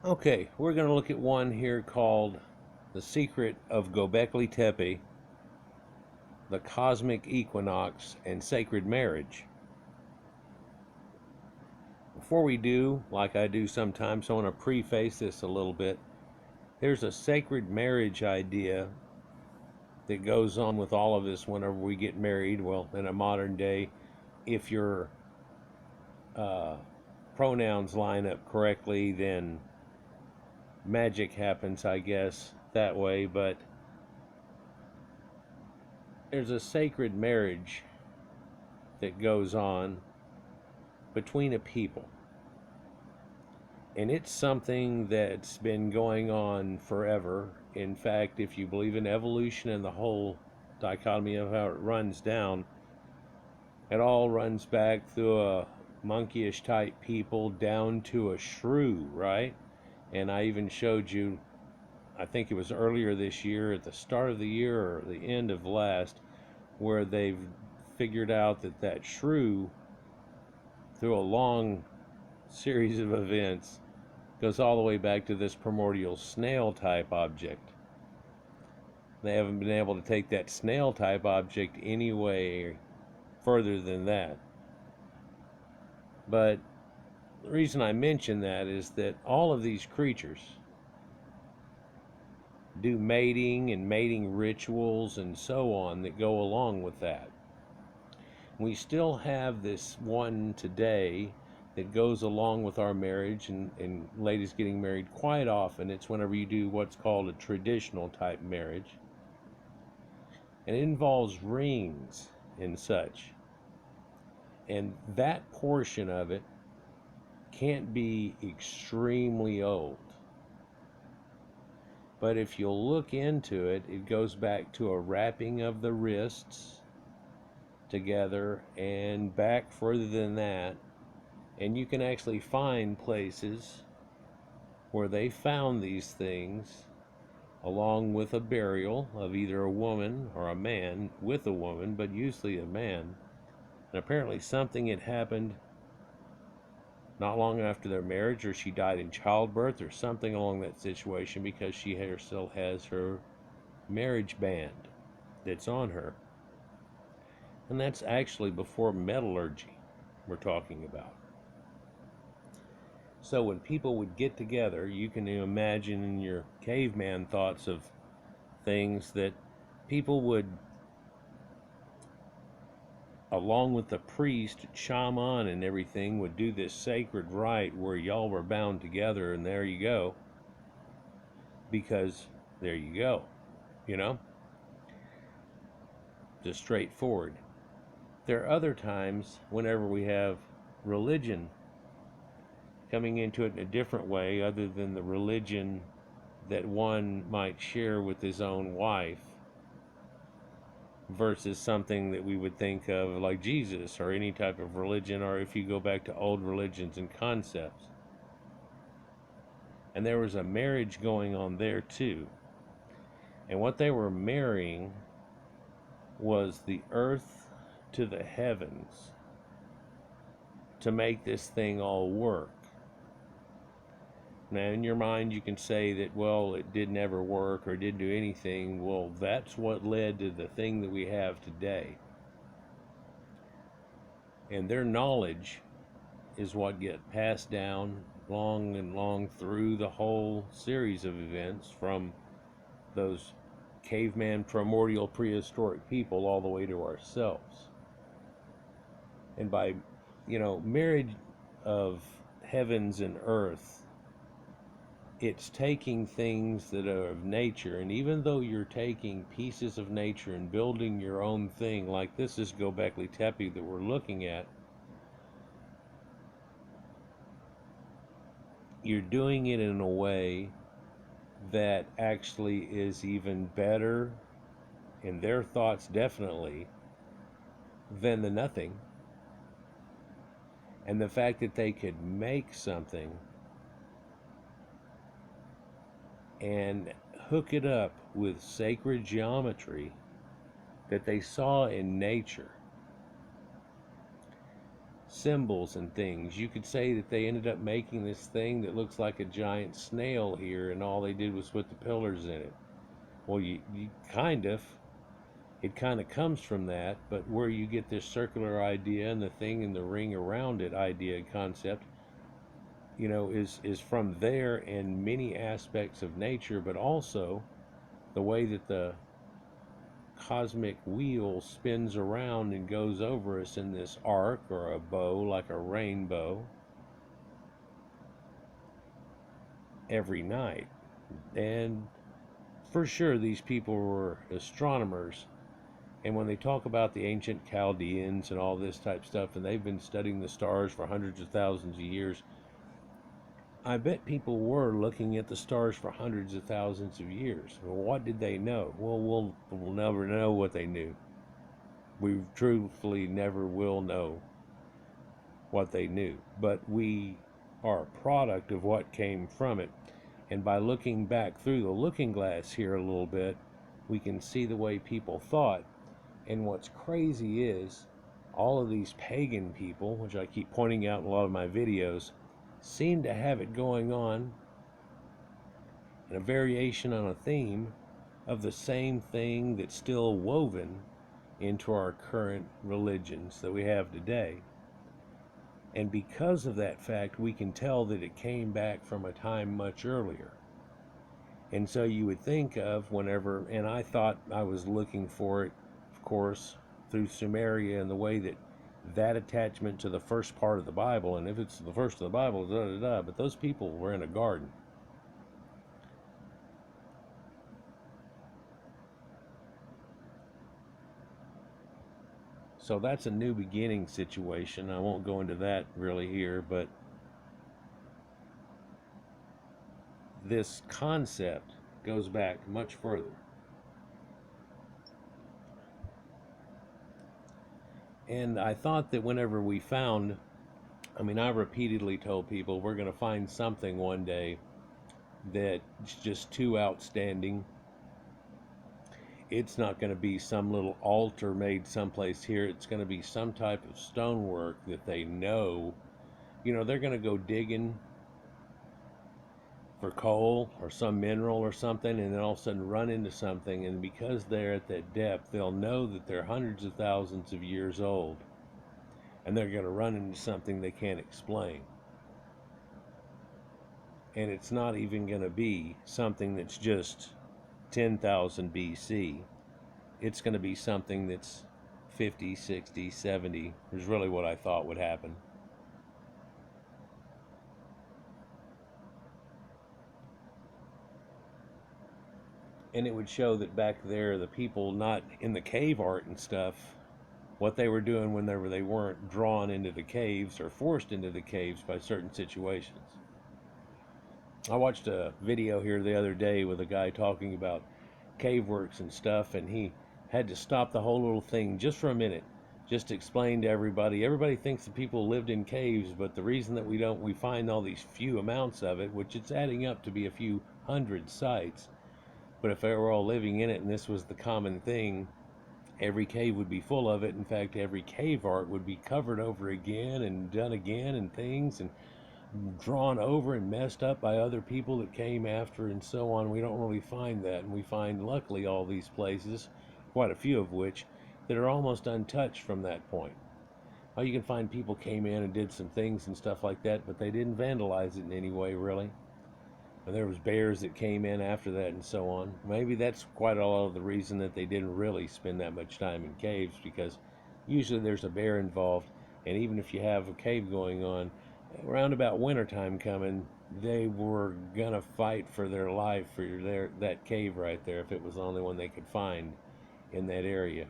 Okay, we're going to look at one here called The Secret of Gobekli Tepe, the Cosmic Equinox, and Sacred Marriage. Before we do, like I do sometimes, I want to preface this a little bit. There's a sacred marriage idea that goes on with all of us whenever we get married. Well, in a modern day, if your uh, pronouns line up correctly, then magic happens, I guess, that way. But there's a sacred marriage that goes on between a people. And it's something that's been going on forever. In fact, if you believe in evolution and the whole dichotomy of how it runs down, it all runs back through a monkeyish type people down to a shrew, right? And I even showed you, I think it was earlier this year, at the start of the year or the end of last, where they've figured out that that shrew, through a long series of events, goes all the way back to this primordial snail type object. They haven't been able to take that snail type object any way further than that. But the reason I mention that is that all of these creatures do mating and mating rituals and so on that go along with that. We still have this one today that goes along with our marriage, and ladies getting married quite often. It's whenever you do what's called a traditional type marriage. And it involves rings and such. And that portion of it can't be extremely old. But if you'll look into it, it goes back to a wrapping of the wrists together and back further than that. And you can actually find places where they found these things along with a burial of either a woman or a man with a woman, but usually a man. And apparently something had happened not long after their marriage, or she died in childbirth or something along that situation, because she still has her marriage band that's on her. And that's actually before metallurgy we're talking about. So when people would get together, you can imagine in your caveman thoughts of things that people would, along with the priest, shaman, and everything, would do this sacred rite where y'all were bound together, and there you go. Because there you go, you know? Just straightforward. There are other times whenever we have religion coming into it in a different way, other than the religion that one might share with his own wife, versus something that we would think of like Jesus or any type of religion, or if you go back to old religions and concepts. And there was a marriage going on there too. And what they were marrying was the earth to the heavens to make this thing all work. Now, in your mind, you can say that, well, it didn't ever work or didn't do anything. Well, that's what led to the thing that we have today. And their knowledge is what gets passed down long and long through the whole series of events, from those caveman, primordial, prehistoric people all the way to ourselves. And by, marriage of heavens and earth, it's taking things that are of nature, and even though you're taking pieces of nature and building your own thing, like this is Gobekli Tepe that we're looking at, you're doing it in a way that actually is even better, in their thoughts definitely, than the nothing. And the fact that they could make something and hook it up with sacred geometry that they saw in nature. symbols and things. You could say that they ended up making this thing that looks like a giant snail here, and all they did was put the pillars in it. Well, you kind of, it kind of comes from that, but where you get this circular idea and the thing and the ring around it idea and concept, is from there and many aspects of nature, but also the way that the cosmic wheel spins around and goes over us in this arc or a bow, like a rainbow, every night. And for sure, these people were astronomers. And when they talk about the ancient Chaldeans and all this type stuff, and they've been studying the stars for hundreds of thousands of years, I bet people were looking at the stars for hundreds of thousands of years. Well, what did they know? Well, we'll never know what they knew. We truthfully never will know what they knew. But we are a product of what came from it. And by looking back through the looking glass here a little bit, we can see the way people thought. And what's crazy is all of these pagan people, which I keep pointing out in a lot of my videos, seem to have it going on in a variation on a theme of the same thing that's still woven into our current religions that we have today. And because of that fact, we can tell that it came back from a time much earlier. And so you would think of whenever, and I thought I was looking for it, of course, through Sumeria and the way that attachment to the first part of the Bible, and if it's the first of the Bible, but those people were in a garden. So that's a new beginning situation. I won't go into that really here, but this concept goes back much further. And I thought that whenever we found, I repeatedly told people we're going to find something one day that's just too outstanding. It's not going to be some little altar made someplace here. It's going to be some type of stonework that they know. They're going to go digging for coal or some mineral or something, and then all of a sudden run into something, and because they're at that depth, they'll know that they're hundreds of thousands of years old, and they're going to run into something they can't explain. And it's not even going to be something that's just 10,000 BC. It's going to be something that's 50, 60, 70, is really what I thought would happen. And it would show that back there, the people not in the cave art and stuff, what they were doing whenever they weren't drawn into the caves or forced into the caves by certain situations. I watched a video here the other day with a guy talking about cave works and stuff, and he had to stop the whole little thing just for a minute, just to explain to everybody. Everybody thinks that people lived in caves, but the reason that we find all these few amounts of it, which it's adding up to be a few hundred sites, but if they were all living in it and this was the common thing, every cave would be full of it. In fact, every cave art would be covered over again and done again and things, and drawn over and messed up by other people that came after and so on. We don't really find that, and we find, luckily, all these places, quite a few of which, that are almost untouched from that point. Well, you can find people came in and did some things and stuff like that, but they didn't vandalize it in any way, really. And there was bears that came in after that and so on. Maybe that's quite a lot of the reason that they didn't really spend that much time in caves, because usually there's a bear involved, and even if you have a cave going on, around about wintertime coming, they were gonna fight for their life for that cave right there, if it was the only one they could find in that area.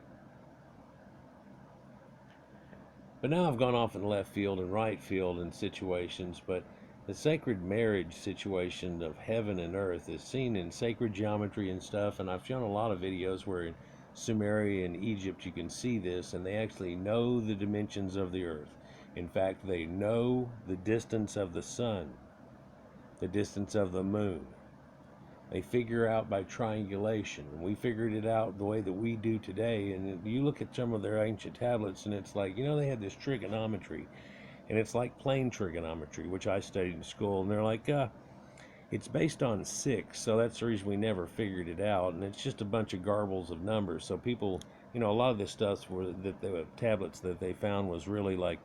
But now I've gone off in left field and right field in situations, but the sacred marriage situation of heaven and earth is seen in sacred geometry and stuff, and I've shown a lot of videos where in Sumeria and Egypt you can see this, and they actually know the dimensions of the earth. In fact, they know the distance of the sun, the distance of the moon. They figure out by triangulation. And we figured it out the way that we do today. And you look at some of their ancient tablets, and it's like, they had this trigonometry. And it's like plane trigonometry, which I studied in school. And they're like, it's based on 6, so that's the reason we never figured it out. And it's just a bunch of garbles of numbers. So people, a lot of this stuff that the tablets that they found was really like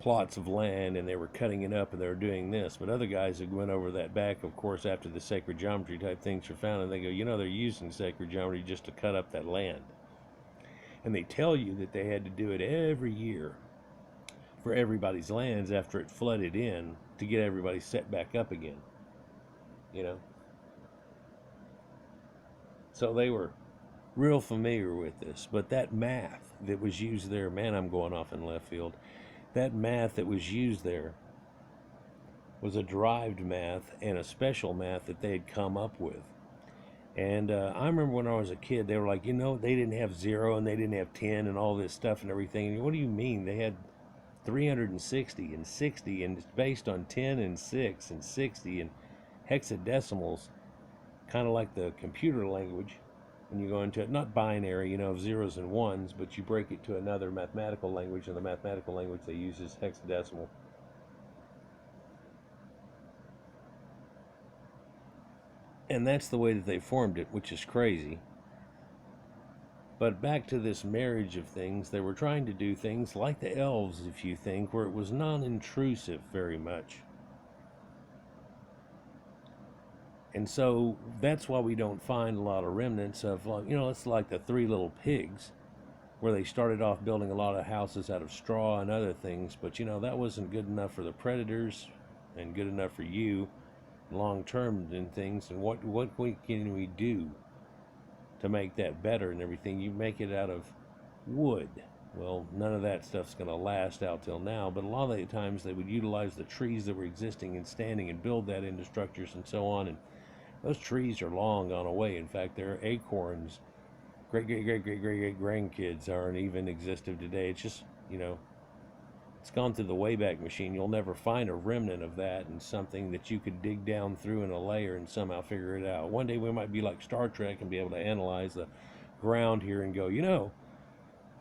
plots of land, and they were cutting it up and they were doing this. But other guys that went over that back, of course, after the sacred geometry type things are found, and they go, they're using sacred geometry just to cut up that land. And they tell you that they had to do it every year for everybody's lands after it flooded in to get everybody set back up again. So they were real familiar with this. But that math that was used there, man, I'm going off in left field. That math that was used there was a derived math and a special math that they had come up with. And I remember when I was a kid, they were like, they didn't have 0 and they didn't have 10 and all this stuff and everything. And what do you mean? They had 360 and 60, and it's based on 10 and 6 and 60 and hexadecimals, kind of like the computer language. When you go into it, not binary, of zeros and ones, but you break it to another mathematical language, and the mathematical language they use is hexadecimal. And that's the way that they formed it, which is crazy. But back to this marriage of things, they were trying to do things like the elves, if you think, where it was non-intrusive very much. And so that's why we don't find a lot of remnants of, it's like the 3 Little Pigs, where they started off building a lot of houses out of straw and other things. But, that wasn't good enough for the predators and good enough for you long term and things. And what can we do to make that better and everything? You make it out of wood. Well, none of that stuff's going to last out till now. But a lot of the times they would utilize the trees that were existing and standing and build that into structures and so on. And those trees are long gone away. In fact, their acorns, great grandkids aren't even existent today. It's just, it's gone through the Wayback Machine. You'll never find a remnant of that and something that you could dig down through in a layer and somehow figure it out. One day we might be like Star Trek and be able to analyze the ground here and go,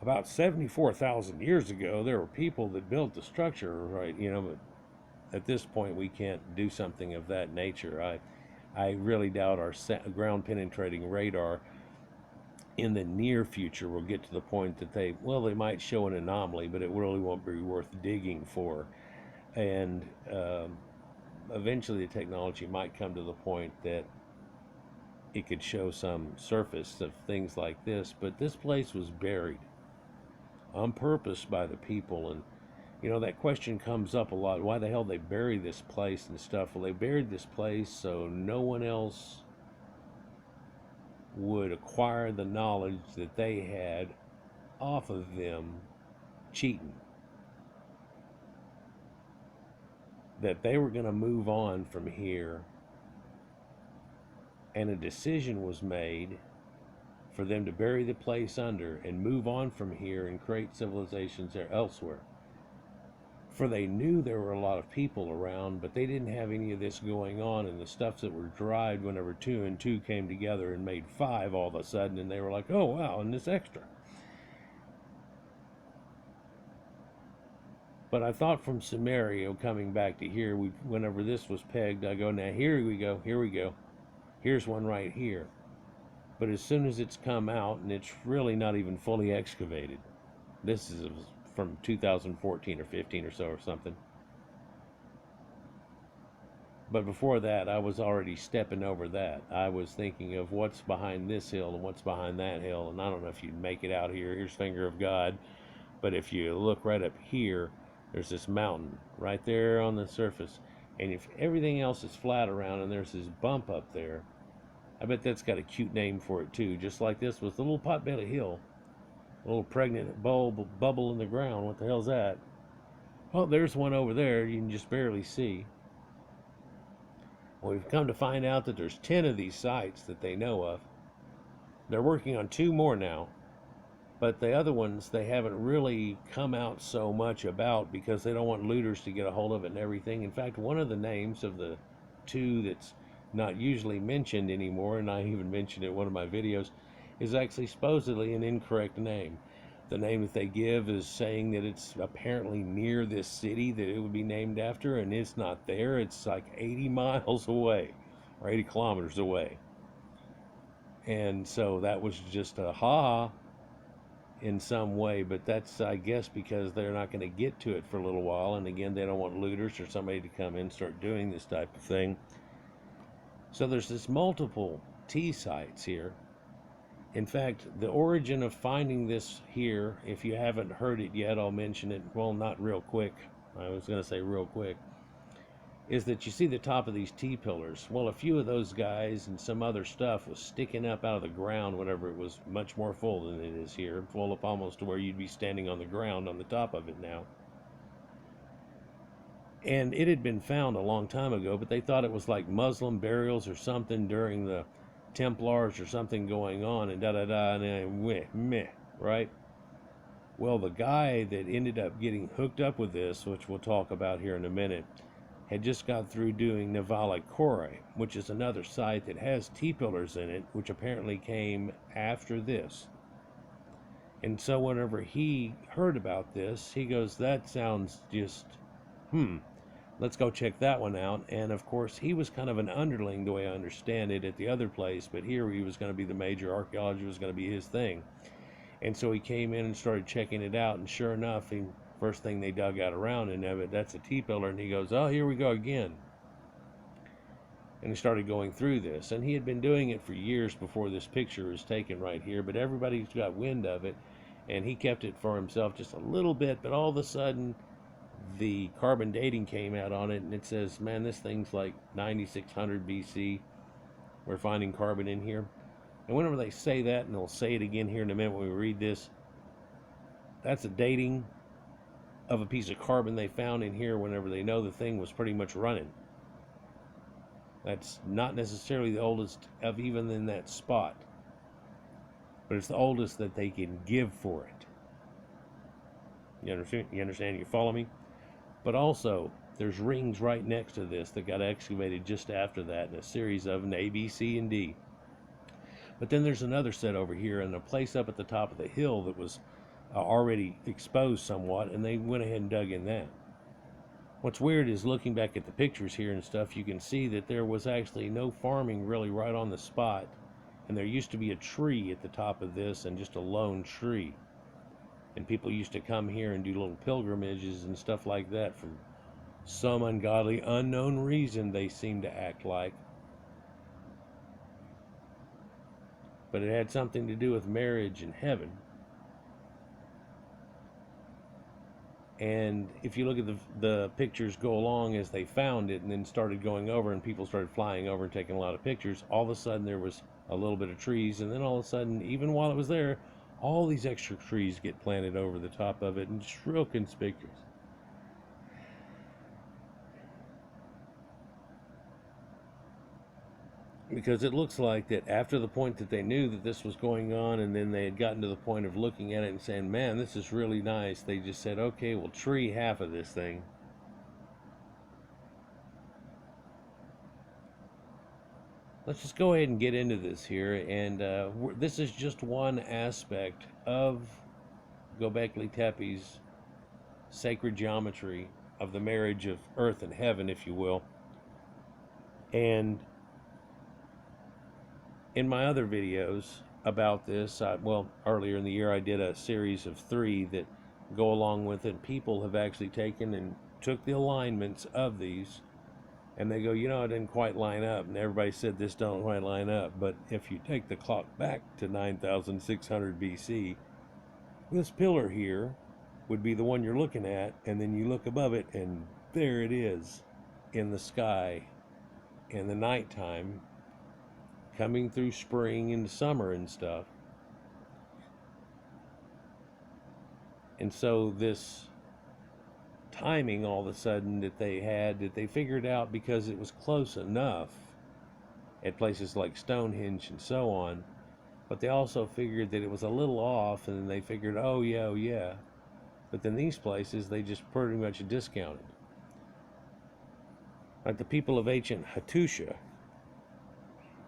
about 74,000 years ago, there were people that built the structure, right? But at this point, we can't do something of that nature. I really doubt our ground penetrating radar in the near future will get to the point that they might show an anomaly, but it really won't be worth digging for. And eventually the technology might come to the point that it could show some surface of things like this. But this place was buried on purpose by the people. And that question comes up a lot. Why the hell they bury this place and stuff? Well, they buried this place so no one else would acquire the knowledge that they had off of them cheating. That they were going to move on from here, and a decision was made for them to bury the place under and move on from here and create civilizations there elsewhere. For they knew there were a lot of people around, but they didn't have any of this going on, and the stuff that were derived whenever 2 and 2 came together and made 5 all of a sudden, and they were like, oh wow, and this extra. But I thought from Sumeria coming back to here, whenever this was pegged, I go, now here we go, here's one right here. But as soon as it's come out, and it's really not even fully excavated, this is from 2014 or 15 or so or something. But before that, I was already stepping over that. I was thinking of what's behind this hill and what's behind that hill. And I don't know if you'd make it out here. Here's Finger of God. But if you look right up here, there's this mountain right there on the surface. And if everything else is flat around and there's this bump up there, I bet that's got a cute name for it too. Just like this was the little Potbelly Hill. A little pregnant bubble in the ground. What the hell's that? Oh, there's one over there you can just barely see. Well, we've come to find out that there's 10 of these sites that they know of. They're working on 2 more now. But the other ones, they haven't really come out so much about because they don't want looters to get a hold of it and everything. In fact, one of the names of the 2 that's not usually mentioned anymore, and I even mentioned it in one of my videos, is actually supposedly an incorrect name. The name that they give is saying that it's apparently near this city that it would be named after, and it's not there. It's like 80 miles away, or 80 kilometers away. And so that was just a ha in some way, but that's, I guess, because they're not going to get to it for a little while, and again, they don't want looters or somebody to come in and start doing this type of thing. So there's this multiple T sites here. In fact, the origin of finding this here, if you haven't heard it yet, I'll mention it, well, not real quick, I was going to say real quick, is that you see the top of these T-pillars. Well, a few of those guys and some other stuff was sticking up out of the ground whenever it was much more full than it is here, full up almost to where you'd be standing on the ground on the top of it now. And it had been found a long time ago, but they thought it was like Muslim burials or something during the Templars or something going on, and da-da-da, and then meh, right? Well, the guy that ended up getting hooked up with this, which we'll talk about here in a minute, had just got through doing Nevala Kore, which is another site that has T-pillars in it, which apparently came after this. And so whenever he heard about this, he goes, that sounds just, let's go check that one out. And of course, he was kind of an underling, the way I understand it, at the other place, but here he was going to be the major. Archaeology was going to be his thing. And so he came in and started checking it out, and sure enough, first thing they dug out around and of it, that's a T-pillar, and he goes, oh, here we go again. And he started going through this, and he had been doing it for years before this picture was taken right here, but everybody's got wind of it, and he kept it for himself just a little bit, but all of a sudden, the carbon dating came out on it, and it says, man, this thing's like 9600 BC. We're finding carbon in here. And whenever they say that, and they'll say it again here in a minute when we read this, that's a dating of a piece of carbon they found in here whenever they know the thing was pretty much running. That's not necessarily the oldest of even in that spot, but it's the oldest that they can give for it. You understand? You follow me? But also, there's rings right next to this that got excavated just after that in a series of an A, B, C, and D. But then there's another set over here and a place up at the top of the hill that was already exposed somewhat, and they went ahead and dug in that. What's weird is looking back at the pictures here and stuff, you can see that there was actually no farming really right on the spot, and there used to be a tree at the top of this, and just a lone tree. And people used to come here and do little pilgrimages and stuff like that for some ungodly, unknown reason, they seem to act like. But it had something to do with marriage and heaven. And if you look at the pictures go along as they found it and then started going over and people started flying over and taking a lot of pictures, all of a sudden there was a little bit of trees, and then all of a sudden, even while it was there, all these extra trees get planted over the top of it, and it's real conspicuous. Because it looks like that after the point that they knew that this was going on, and then they had gotten to the point of looking at it and saying, man, this is really nice, they just said, okay, we'll tree half of this thing. Let's just go ahead and get into this here, and this is just one aspect of Gobekli Tepe's sacred geometry of the marriage of earth and heaven, if you will. And in my other videos about this, earlier in the year I did a series of 3 that go along with it. People have actually taken and took the alignments of these, and they go, it didn't quite line up, and everybody said this don't quite line up. But if you take the clock back to 9600 BC, this pillar here would be the one you're looking at, and then you look above it, and there it is in the sky in the nighttime, coming through spring and summer and stuff. And so this timing all of a sudden that they figured out, because it was close enough at places like Stonehenge and so on, but they also figured that it was a little off, and then they figured, oh yeah, but then these places they just pretty much discounted. Like the people of ancient Hattusha,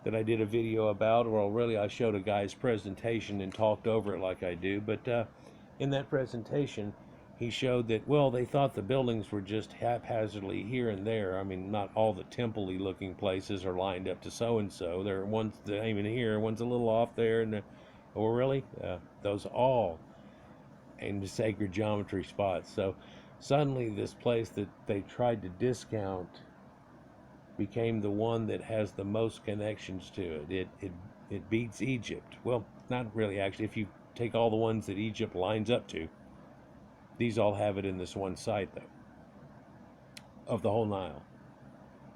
that I did a video about. Well, really, I showed a guy's presentation and talked over it like I do. But in that presentation, he showed that, well, they thought the buildings were just haphazardly here and there. I mean, not all the temple-y looking places are lined up to so-and-so. There are ones that ain't even here, one's a little off there, and oh, really? Those all in the sacred geometry spots. So suddenly this place that they tried to discount became the one that has the most connections to it. It beats Egypt. Well, not really, actually. If you take all the ones that Egypt lines up to, these all have it in this one site, though, of the whole Nile.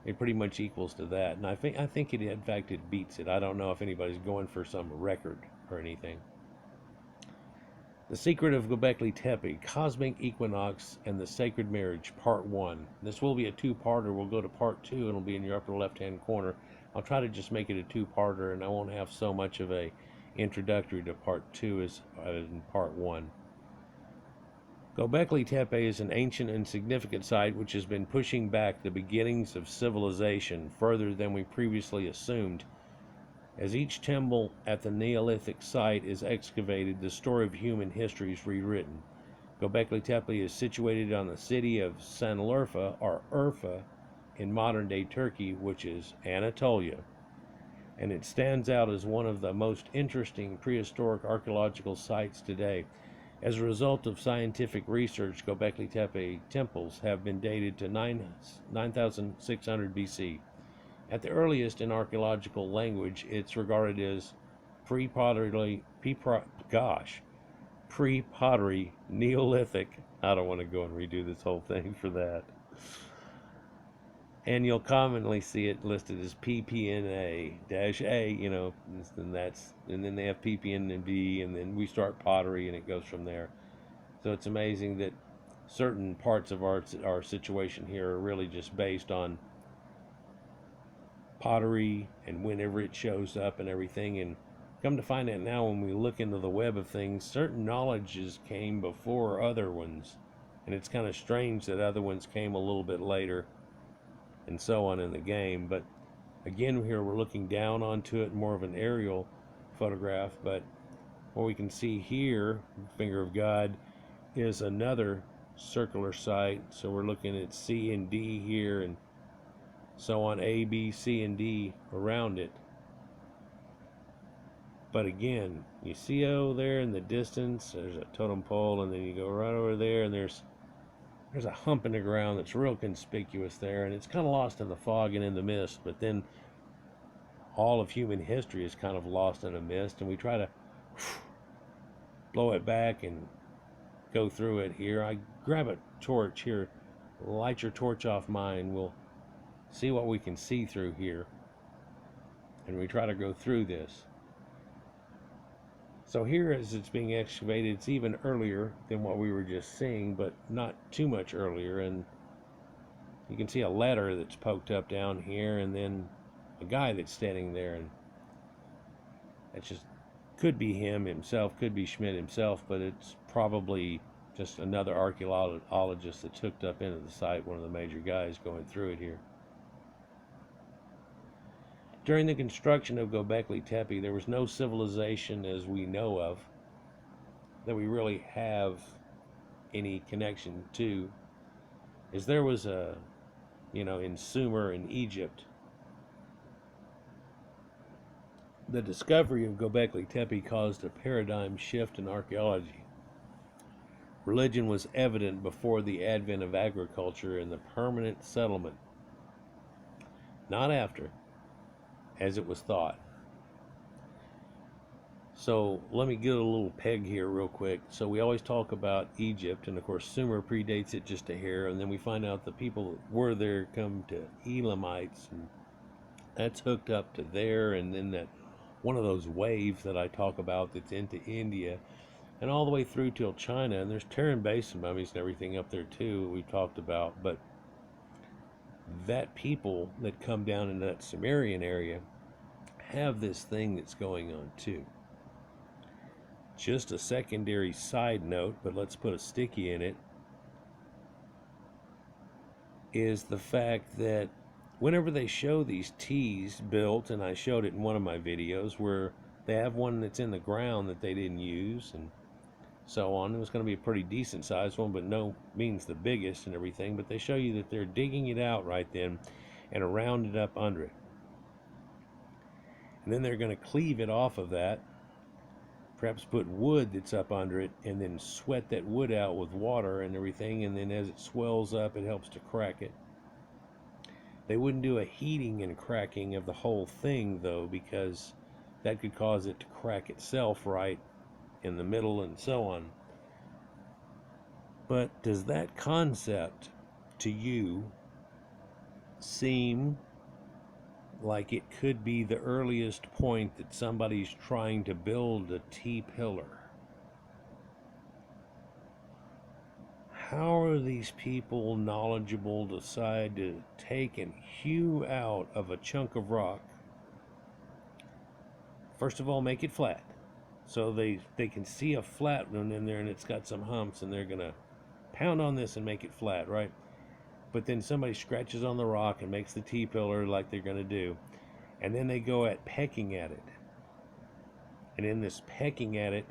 It pretty much equals to that, and I think it, in fact, it beats it. I don't know if anybody's going for some record or anything. The Secret of Gobekli Tepe, Cosmic Equinox, and the Sacred Marriage, Part 1. This will be a two-parter. We'll go to Part 2, and it'll be in your upper left-hand corner. I'll try to just make it a two-parter, and I won't have so much of a introductory to Part 2 as in Part 1. Gobekli Tepe is an ancient and significant site which has been pushing back the beginnings of civilization further than we previously assumed. As each temple at the Neolithic site is excavated, the story of human history is rewritten. Gobekli Tepe is situated on the city of Sanliurfa, or Urfa, in modern-day Turkey, which is Anatolia, and it stands out as one of the most interesting prehistoric archaeological sites today. As a result of scientific research, Gobekli Tepe temples have been dated to 9600 BC. At the earliest in archaeological language, it's regarded as pre-pottery Neolithic. I don't want to go and redo this whole thing for that. And you'll commonly see it listed as PPNA-A, you know, and then they have PPN&B, and then we start pottery, and it goes from there. So it's amazing that certain parts of our situation here are really just based on pottery and whenever it shows up and everything. And come to find out now, when we look into the web of things, certain knowledges came before other ones, and it's kind of strange that other ones came a little bit later and so on in the game. But again, here we're looking down onto it, more of an aerial photograph. But what we can see here, finger of God, is another circular site. So we're looking at C and D here, and so on, A, B, C, and D around it. But again, you see over there in the distance, there's a totem pole, and then you go right over there, and there's a hump in the ground that's real conspicuous there, and it's kind of lost in the fog and in the mist. But then all of human history is kind of lost in a mist, and we try to blow it back and go through it here. I grab a torch here, light your torch off mine, we'll see what we can see through here, and we try to go through this. So here, as it's being excavated, it's even earlier than what we were just seeing, but not too much earlier. And you can see a letter that's poked up down here, and then a guy that's standing there, and that just could be him himself, could be Schmidt himself, but it's probably just another archaeologist that's hooked up into the site, one of the major guys going through it here. During the construction of Gobekli Tepe, there was no civilization as we know of that we really have any connection to, as there was in Sumer in Egypt. The discovery of Gobekli Tepe caused a paradigm shift in archaeology. Religion was evident before the advent of agriculture and the permanent settlement, not after, as it was thought. So let me get a little peg here real quick. So we always talk about Egypt, and of course Sumer predates it just a hair, and then we find out the people that were there come to Elamites, and that's hooked up to there, and then that one of those waves that I talk about that's into India, and all the way through till China, and there's Terran Basin mummies and everything up there too we talked about. But that people that come down into that Sumerian area have this thing that's going on too. Just a secondary side note, but let's put a sticky in it, is the fact that whenever they show these T's built, and I showed it in one of my videos where they have one that's in the ground that they didn't use and so on. It was going to be a pretty decent sized one, but no means the biggest and everything. But they show you that they're digging it out right then and round it up under it. And then they're going to cleave it off of that, perhaps put wood that's up under it, and then sweat that wood out with water and everything. And then as it swells up, it helps to crack it. They wouldn't do a heating and cracking of the whole thing, though, because that could cause it to crack itself right in the middle and so on. But does that concept to you seem like it could be the earliest point that somebody's trying to build a T-pillar? How are these people knowledgeable decide to take and hew out of a chunk of rock? First of all, make it flat. So they can see a flat one in there and it's got some humps, and they're going to pound on this and make it flat, right? But then somebody scratches on the rock and makes the T-pillar like they're going to do. And then they go at pecking at it. And in this pecking at it,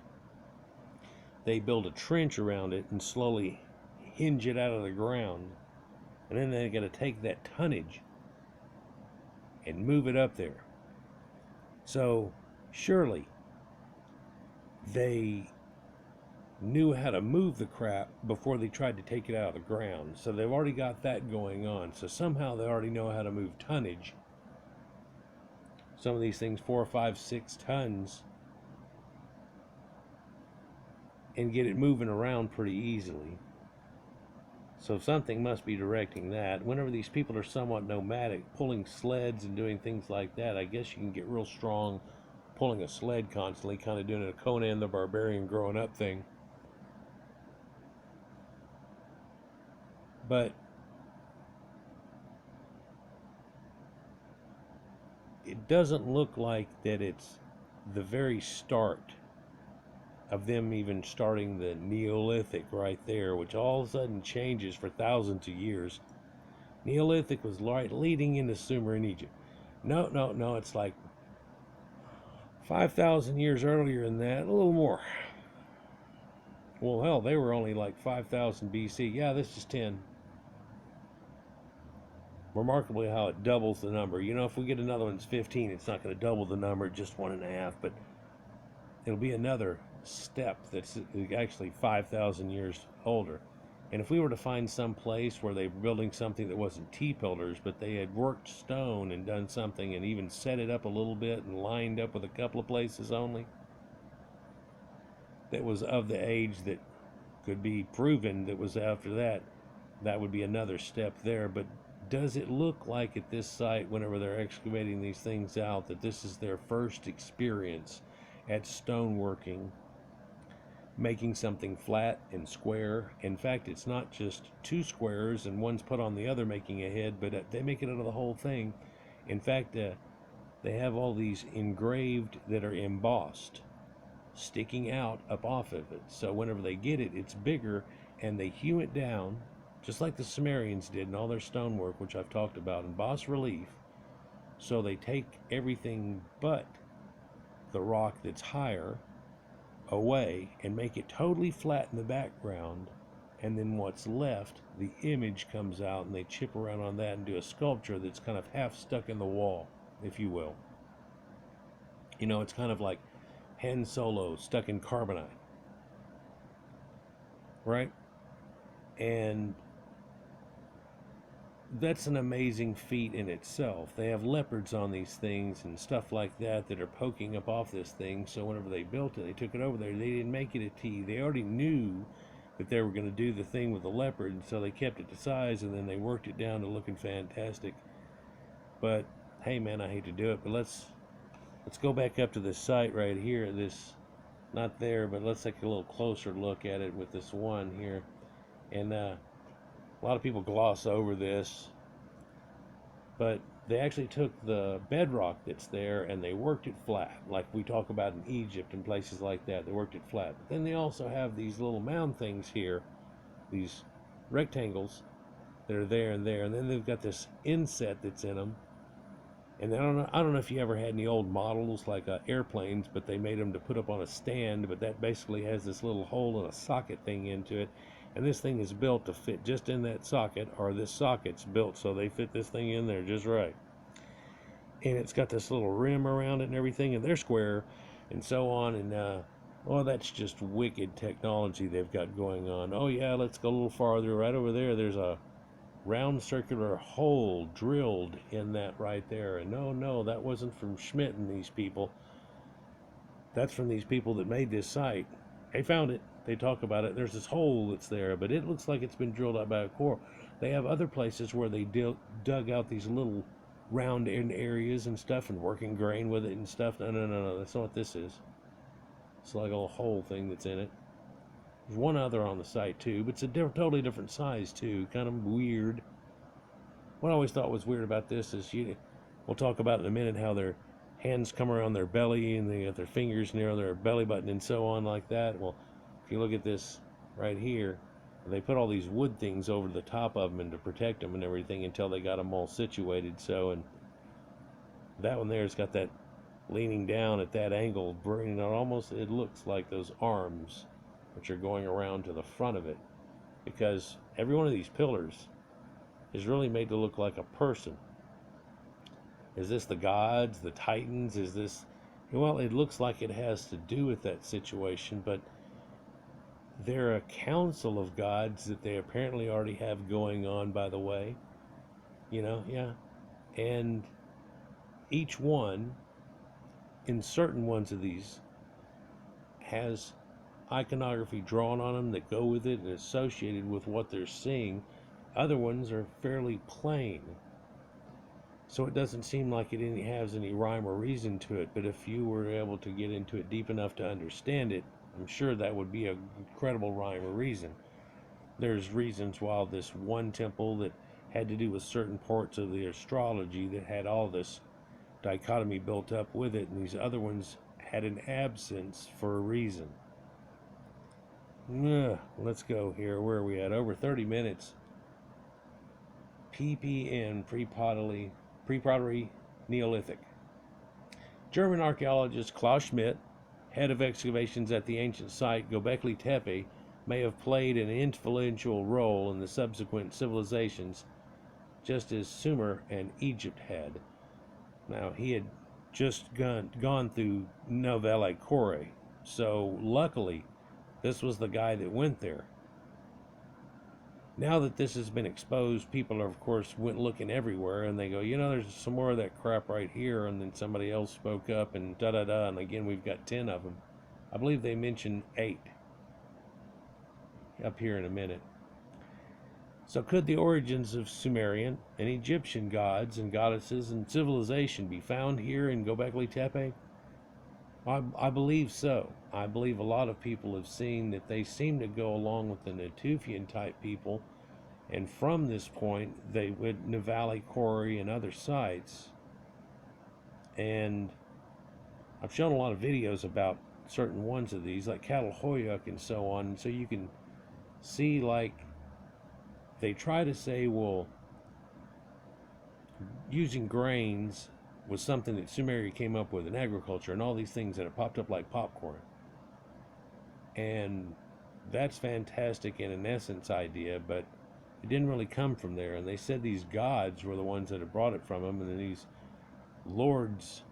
they build a trench around it and slowly hinge it out of the ground. And then they're going to take that tonnage and move it up there. So surely they knew how to move the crap before they tried to take it out of the ground. So they've already got that going on. So somehow they already know how to move tonnage. Some of these things 4, 5, 6 tons, and get it moving around pretty easily. So something must be directing that. Whenever these people are somewhat nomadic, pulling sleds and doing things like that, I guess you can get real strong pulling a sled constantly, kind of doing a Conan the Barbarian growing up thing. But it doesn't look like that it's the very start of them even starting the Neolithic right there, which all of a sudden changes for thousands of years. Neolithic was right leading into Sumerian Egypt. No, it's like 5,000 years earlier than that, a little more. Well, hell, they were only like 5,000 BC. Yeah, this is 10. Remarkably how it doubles the number. You know, if we get another one's 15, it's not going to double the number, just 1.5, but it'll be another step that's actually 5,000 years older. And if we were to find some place where they were building something that wasn't T-pillars, but they had worked stone and done something and even set it up a little bit and lined up with a couple of places only, that was of the age that could be proven that was after that, that would be another step there. But does it look like at this site, whenever they're excavating these things out, that this is their first experience at stoneworking, making something flat and square? In fact, it's not just two squares and one's put on the other making a head, but they make it out of the whole thing. In fact, they have all these engraved that are embossed, sticking out up off of it. So whenever they get it, it's bigger, and they hew it down, just like the Sumerians did in all their stonework, which I've talked about, in bas relief. So they take everything but the rock that's higher away and make it totally flat in the background, and then what's left, the image comes out, and they chip around on that and do a sculpture that's kind of half stuck in the wall, if you will. You know, it's kind of like Han Solo stuck in carbonite, right? And that's an amazing feat in itself. They have leopards on these things and stuff like that that are poking up off this thing. So whenever they built it, they took it over there. They didn't make it a T. They already knew that they were going to do the thing with the leopard, and so they kept it to size, and then they worked it down to looking fantastic. But hey, man, I hate to do it, but let's go back up to this site right here. This, not there, but let's take a little closer look at it with this one here. And a lot of people gloss over this, but they actually took the bedrock that's there and they worked it flat, like we talk about in Egypt and places like that. They worked it flat. But then they also have these little mound things here, these rectangles that are there and there, and then they've got this inset that's in them. And I don't know if you ever had any old models like airplanes, but they made them to put up on a stand, but that basically has this little hole and a socket thing into it. And this thing is built to fit just in that socket, or this socket's built so they fit this thing in there just right. And it's got this little rim around it and everything, and they're square and so on. And oh, that's just wicked technology they've got going on. Oh yeah, let's go a little farther. Right over there, there's a round circular hole drilled in that right there. And no, that wasn't from Schmidt and these people. That's from these people that made this site. They found it. They talk about it. There's this hole that's there, but it looks like it's been drilled out by a core. They have other places where they dug out these little round in areas and stuff and working grain with it and stuff. No, that's not what this is. It's like a little hole thing that's in it. There's one other on the site too, but it's a totally different size too. Kind of weird. What I always thought was weird about this is, we'll talk about in a minute how their hands come around their belly and they got their fingers near their belly button and so on like that. Well, if you look at this right here, they put all these wood things over the top of them and to protect them and everything until they got them all situated. So, and that one there's got that leaning down at that angle, bringing it almost, it looks like those arms which are going around to the front of it, because every one of these pillars is really made to look like a person. Is this the gods, the titans? Is this, well, it looks like it has to do with that situation, but they're a council of gods that they apparently already have going on, by the way. Yeah. And each one, in certain ones of these, has iconography drawn on them that go with it and associated with what they're seeing. Other ones are fairly plain, so it doesn't seem like it has any rhyme or reason to it. But if you were able to get into it deep enough to understand it, I'm sure that would be an incredible rhyme or reason. There's reasons why this one temple that had to do with certain parts of the astrology that had all this dichotomy built up with it, and these other ones had an absence for a reason. Let's go here. Where are we at? Over 30 minutes. PPN, pre-pottery Neolithic. German archaeologist Klaus Schmidt, head of excavations at the ancient site Gobekli Tepe, may have played an influential role in the subsequent civilizations, just as Sumer and Egypt had. Now, he had just gone through Nouvelle Corée, so luckily this was the guy that went there. Now that this has been exposed, people are, of course, went looking everywhere, and they go, there's some more of that crap right here, and then somebody else spoke up, and da-da-da, and again, we've got 10 of them. I believe they mentioned 8 up here in a minute. So could the origins of Sumerian and Egyptian gods and goddesses and civilization be found here in Gobekli Tepe? I believe so. I believe a lot of people have seen that they seem to go along with the Natufian type people, and from this point they would Nouvelle Corée and other sites. And I've shown a lot of videos about certain ones of these, like Catalhoyuk and so on, and so you can see, like, they try to say, well, using grains was something that Sumeria came up with in agriculture, and all these things that have popped up like popcorn. And that's fantastic in an essence idea, but it didn't really come from there. And they said these gods were the ones that had brought it from them, and then these lords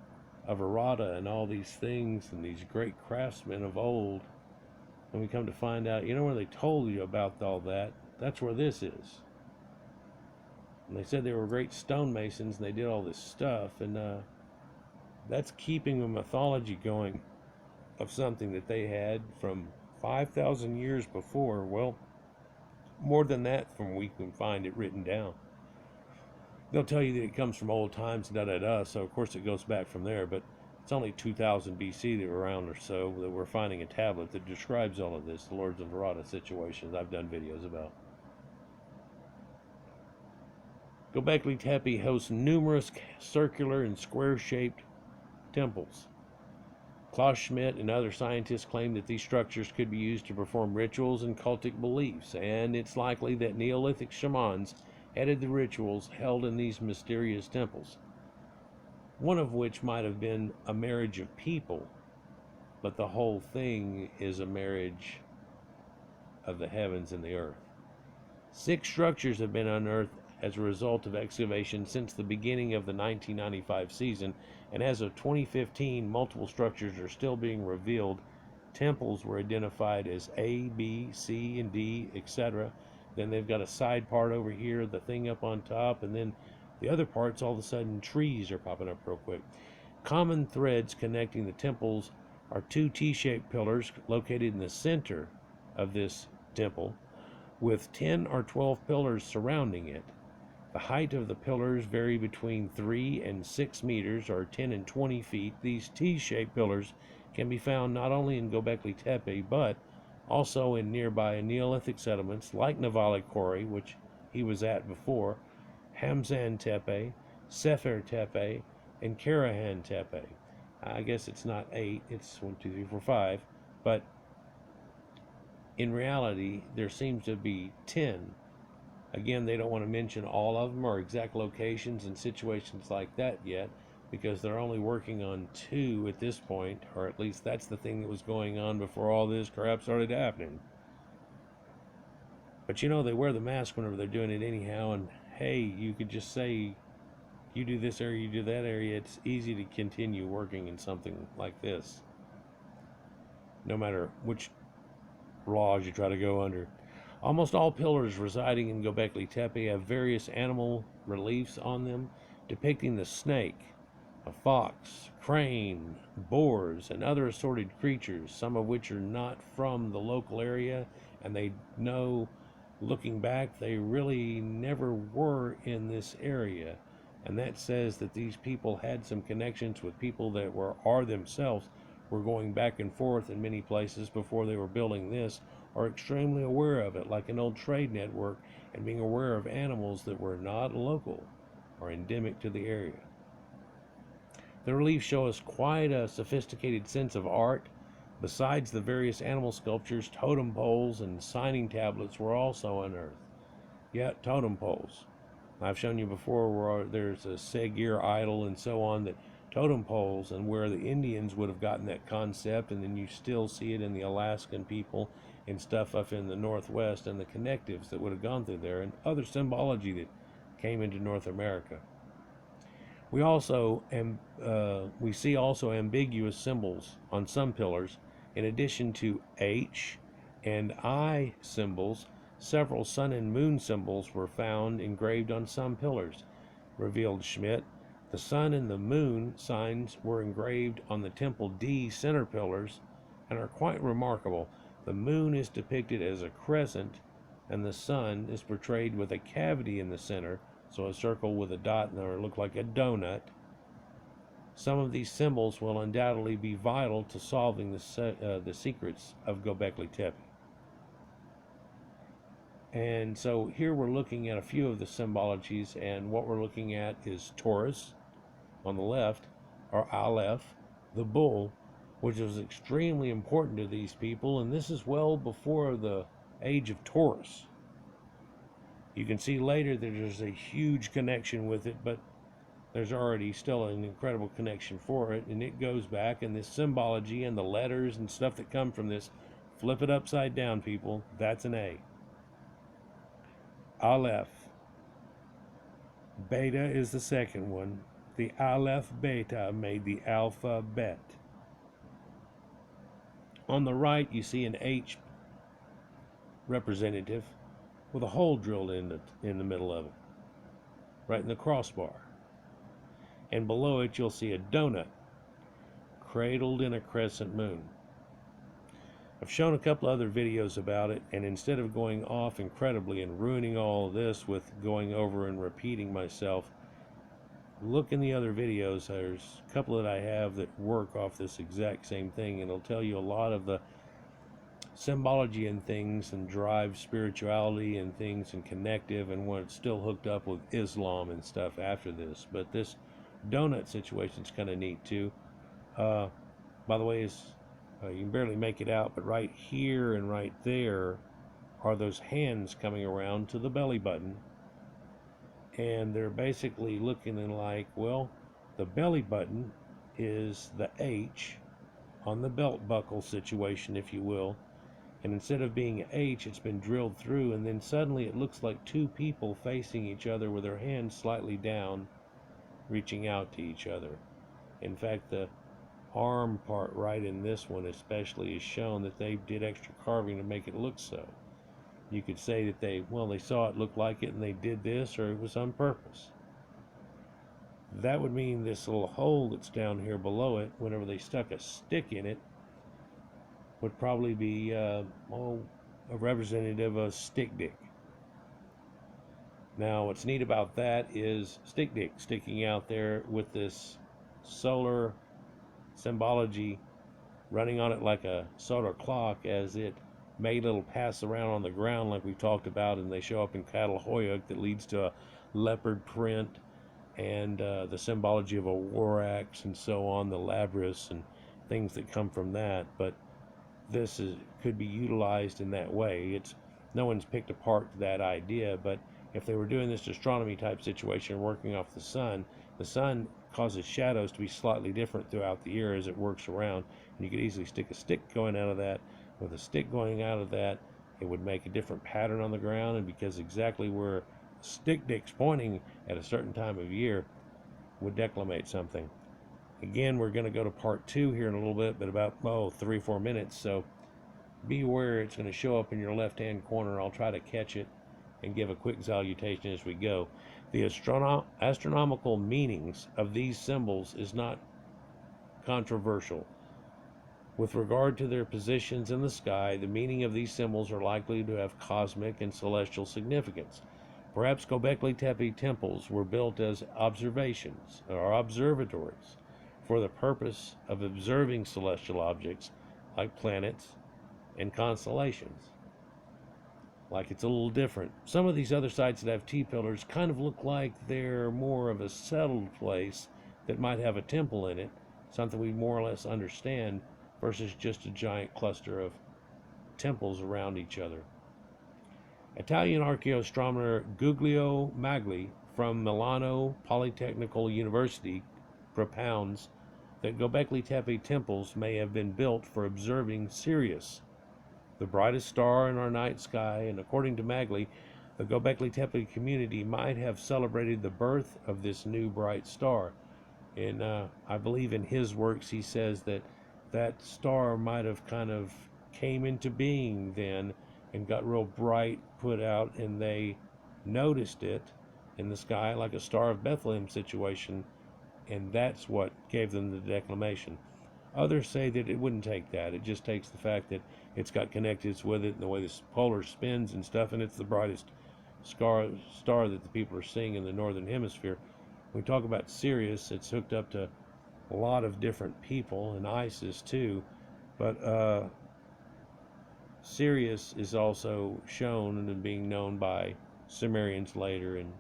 of Arata and all these things and these great craftsmen of old. And we come to find out, where they told you about all that, that's where this is. And they said they were great stonemasons, and they did all this stuff, and that's keeping a mythology going of something that they had from 5,000 years before. Well, more than that from we can find it written down. They'll tell you that it comes from old times, da-da-da, so of course it goes back from there, but it's only 2000 BC that we're around or so that we're finding a tablet that describes all of this, the Lords of Arata situations I've done videos about. Gobekli Tepe hosts numerous circular and square-shaped temples. Klaus Schmidt and other scientists claim that these structures could be used to perform rituals and cultic beliefs, and it's likely that Neolithic shamans headed the rituals held in these mysterious temples, one of which might have been a marriage of people, but the whole thing is a marriage of the heavens and the earth. 6 structures have been unearthed as a result of excavation since the beginning of the 1995 season, and as of 2015, multiple structures are still being revealed. Temples were identified as A, B, C, and D, etc. Then they've got a side part over here, the thing up on top, and then the other parts, all of a sudden, trees are popping up real quick. Common threads connecting the temples are 2 T-shaped pillars located in the center of this temple, with 10 or 12 pillars surrounding it. The height of the pillars vary between 3 and 6 meters, or 10 and 20 feet. These T-shaped pillars can be found not only in Gobekli Tepe, but also in nearby Neolithic settlements like Navali Quarry, which he was at before, Hamzan Tepe, Sefer Tepe, and Karahan Tepe. I guess it's not 8, it's 1, 2, 3, 4, 5, but in reality, there seems to be 10. Again, they don't want to mention all of them or exact locations and situations like that yet, because they're only working on 2 at this point, or at least that's the thing that was going on before all this crap started happening. But you know, they wear the mask whenever they're doing it anyhow, and hey, you could just say, you do this area, you do that area. It's easy to continue working in something like this, no matter which laws you try to go under. Almost all pillars residing in Gobekli Tepe have various animal reliefs on them, depicting the snake, a fox, crane, boars, and other assorted creatures, some of which are not from the local area, and they know, looking back, they really never were in this area. And that says that these people had some connections with people that are themselves were going back and forth in many places before they were building this, are extremely aware of it, like an old trade network, and being aware of animals that were not local or endemic to the area. The reliefs show us quite a sophisticated sense of art. Besides the various animal sculptures, totem poles and signing tablets were also unearthed. Yeah, totem poles. I've shown you before where there's a Segir idol and so on, that totem poles, and where the Indians would have gotten that concept, and then you still see it in the Alaskan people and stuff up in the Northwest, and the connectives that would have gone through there, and other symbology that came into North America. We also we see also ambiguous symbols on some pillars. In addition to H and I symbols, several sun and moon symbols were found engraved on some pillars, revealed Schmidt. The sun and the moon signs were engraved on the Temple D center pillars and are quite remarkable. The moon is depicted as a crescent, and the sun is portrayed with a cavity in the center, so a circle with a dot in there look like a donut. Some of these symbols will undoubtedly be vital to solving the secrets of Gobekli Tepe. And so here we're looking at a few of the symbologies, and what we're looking at is Taurus on the left, or Aleph, the bull, which was extremely important to these people, and this is well before the age of Taurus. You can see later that there's a huge connection with it, but there's already still an incredible connection for it, and it goes back, and this symbology and the letters and stuff that come from this, flip it upside down, people, that's an A. Aleph. Beta is the second one. The Aleph Beta made the alphabet. On the right, you see an H representative with a hole drilled in the middle of it, right in the crossbar. And below it, you'll see a donut cradled in a crescent moon. I've shown a couple other videos about it, and instead of going off incredibly and ruining all of this with going over and repeating myself, look in the other videos. There's a couple that I have that work off this exact same thing, and it'll tell you a lot of the symbology and things, and drive spirituality and things, and connective, and when it's still hooked up with Islam and stuff after this. But this donut situation's kind of neat too. By the way, you can barely make it out, but right here and right there are those hands coming around to the belly button. and they're basically looking like, well, the belly button is the H on the belt buckle situation, if you will, and instead of being an H, it's been drilled through, and then suddenly it looks like two people facing each other with their hands slightly down, reaching out to each other. In fact, the arm part right in this one especially is shown that they did extra carving to make it look so. You could say that they saw it look like it and they did this, or it was on purpose. That would mean this little hole that's down here below it, whenever they stuck a stick in it, would probably be a representative of stick dick. Now, what's neat about that is stick dick sticking out there with this solar symbology running on it like a solar clock, as it made little paths around on the ground like we've talked about, and they show up in Catalhoyuk that leads to a leopard print and the symbology of a war axe and so on, the labrys and things that come from that. But this could be utilized in that way. No one's picked apart that idea, but if they were doing this astronomy type situation working off the sun causes shadows to be slightly different throughout the year as it works around, and you could easily stick a stick going out of that. With a stick going out of that, it would make a different pattern on the ground, and because exactly where stick dick's pointing at a certain time of year would declimate something. Again, we're going to go to part 2 here in a little bit, but about 3 or 4 minutes, so be aware it's going to show up in your left hand corner. I'll try to catch it and give a quick salutation as we go. The astronomical meanings of these symbols is not controversial. With regard to their positions in the sky, the meaning of these symbols are likely to have cosmic and celestial significance. Perhaps Gobekli Tepe temples were built as observations or observatories for the purpose of observing celestial objects like planets and constellations. Like it's a little different. Some of these other sites that have T-pillars kind of look like they're more of a settled place that might have a temple in it, something we more or less understand, versus just a giant cluster of temples around each other. Italian archaeoastronomer Guglielmo Magli from Milano Polytechnical University propounds that Gobekli Tepe temples may have been built for observing Sirius, the brightest star in our night sky, and according to Magli, the Gobekli Tepe community might have celebrated the birth of this new bright star. And I believe in his works he says that that star might have kind of came into being then and got real bright, put out, and they noticed it in the sky like a Star of Bethlehem situation, and that's what gave them the declamation. Others say that it wouldn't take that. It just takes the fact that it's got connecteds with it and the way the polar spins and stuff, and it's the brightest star that the people are seeing in the northern hemisphere. When we talk about Sirius, it's hooked up to a lot of different people, and ISIS too, but Sirius is also shown and being known by Sumerians later and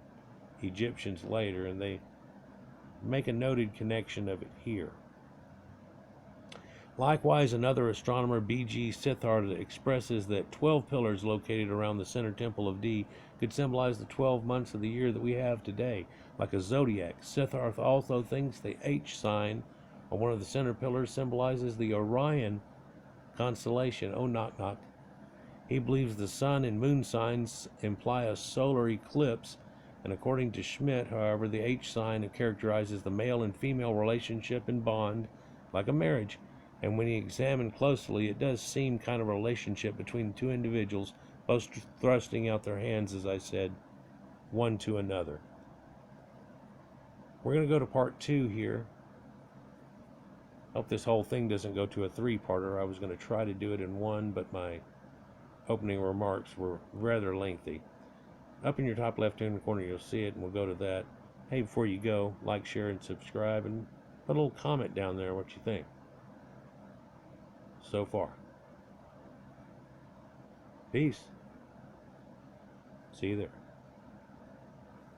Egyptians later, and they make a noted connection of it here. Likewise, another astronomer, B.G. Sithard, expresses that 12 pillars located around the center temple of D could symbolize the 12 months of the year that we have today, like a zodiac. Sithard also thinks the H sign on one of the center pillars symbolizes the Orion constellation. Oh, knock, knock. He believes the sun and moon signs imply a solar eclipse, and according to Schmidt, however, the H sign characterizes the male and female relationship and bond, like a marriage. And when you examine closely, it does seem kind of a relationship between two individuals, both thrusting out their hands, as I said, one to another. We're going to go to part 2 here. Hope this whole thing doesn't go to a 3-parter. I was going to try to do it in one, but my opening remarks were rather lengthy. Up in your top left-hand corner, you'll see it, and we'll go to that. Hey, before you go, like, share, and subscribe, and put a little comment down there what you think so far. Peace. See you there.